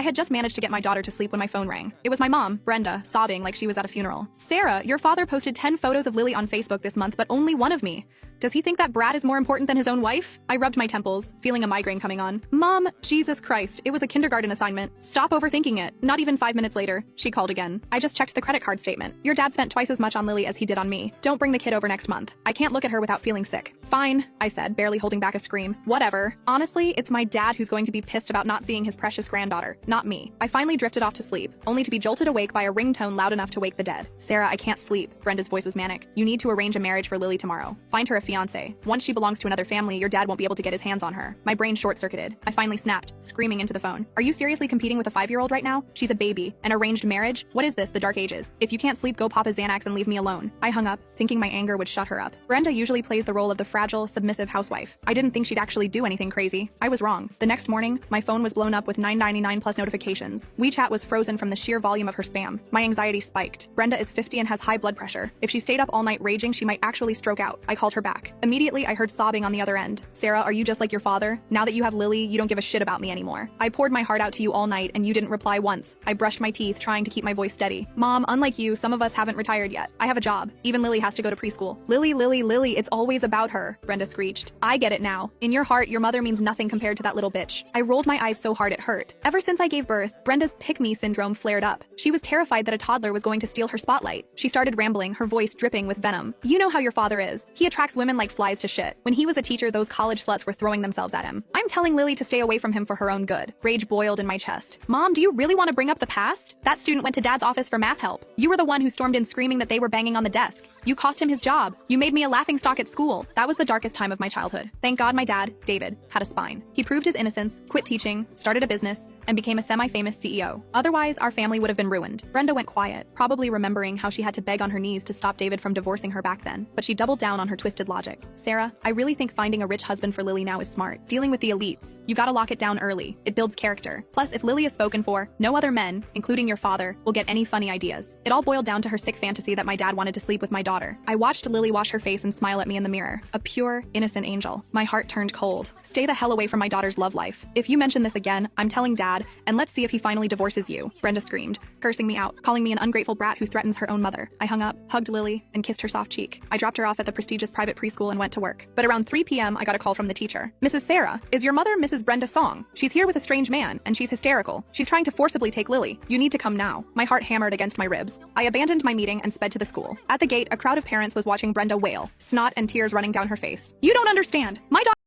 I had just managed to get my daughter to sleep when my phone rang. It was my mom, Brenda, sobbing like she was at a funeral. "Sarah, your father posted 10 photos of Lily on Facebook this month, but only one of me. Does he think that Brad is more important than his own wife?" I rubbed my temples, feeling a migraine coming on. "Mom, Jesus Christ, it was a kindergarten assignment. Stop overthinking it." Not even 5 minutes later, she called again. "I just checked the credit card statement. Your dad spent twice as much on Lily as he did on me. Don't bring the kid over next month. I can't look at her without feeling sick." "Fine," I said, barely holding back a scream. "Whatever. Honestly, it's my dad who's going to be pissed about not seeing his precious granddaughter, not me." I finally drifted off to sleep, only to be jolted awake by a ringtone loud enough to wake the dead. "Sarah, I can't sleep." Brenda's voice was manic. "You need to arrange a marriage for Lily tomorrow. Find her a fiancé. Once she belongs to another family, your dad won't be able to get his hands on her." My brain short-circuited. I finally snapped, screaming into the phone. "Are you seriously competing with a 5-year-old right now? She's a baby. An arranged marriage? What is this, the dark ages? If you can't sleep, go pop a Xanax and leave me alone." I hung up, thinking my anger would shut her up. Brenda usually plays the role of the fragile, submissive housewife. I didn't think she'd actually do anything crazy. I was wrong. The next morning, my phone was blown up with 999 plus notifications. WeChat was frozen from the sheer volume of her spam. My anxiety spiked. Brenda is 50 and has high blood pressure. If she stayed up all night raging, she might actually stroke out. I called her back. Immediately, I heard sobbing on the other end. "Sarah, are you just like your father? Now that you have Lily, you don't give a shit about me anymore. I poured my heart out to you all night and you didn't reply once." I brushed my teeth, trying to keep my voice steady. "Mom, unlike you, some of us haven't retired yet. I have a job. Even Lily has to go to preschool." Lily, it's always about her," Brenda screeched. "I get it now. In your heart, your mother means nothing compared to that little bitch." I rolled my eyes so hard it hurt. Ever since I gave birth, Brenda's pick-me syndrome flared up. She was terrified that a toddler was going to steal her spotlight. She started rambling, her voice dripping with venom. "You know how your father is. He attracts women like flies to shit. When he was a teacher, those college sluts were throwing themselves at him. I'm telling Lily to stay away from him for her own good." Rage boiled in my chest. "Mom, do you really want to bring up the past? That student went to Dad's office for math help. You were the one who stormed in screaming that they were banging on the desk. You cost him his job. You made me a laughingstock at school." That was the darkest time of my childhood. Thank God my dad, David, had a spine. He proved his innocence, quit teaching, started a business, and became a semi-famous CEO. Otherwise, our family would have been ruined. Brenda went quiet, probably remembering how she had to beg on her knees to stop David from divorcing her back then. But she doubled down on her twisted logic. "Sarah, I really think finding a rich husband for Lily now is smart. Dealing with the elites. You gotta lock it down early. It builds character. Plus, if Lily is spoken for, no other men, including your father, will get any funny ideas." It all boiled down to her sick fantasy that my dad wanted to sleep with my daughter. I watched Lily wash her face and smile at me in the mirror. A pure, innocent angel. My heart turned cold. "Stay the hell away from my daughter's love life. If you mention this again, I'm telling Dad, and let's see if he finally divorces you," Brenda screamed, cursing me out, calling me an ungrateful brat who threatens her own mother. I hung up, hugged Lily, and kissed her soft cheek. I dropped her off at the prestigious private preschool and went to work. But around 3 p.m., I got a call from the teacher. "Mrs. Sarah, is your mother Mrs. Brenda Song? She's here with a strange man, and she's hysterical. She's trying to forcibly take Lily. You need to come now." My heart hammered against my ribs. I abandoned my meeting and sped to the school. At the gate, a crowd of parents was watching Brenda wail, snot and tears running down her face. "You don't understand. My daughter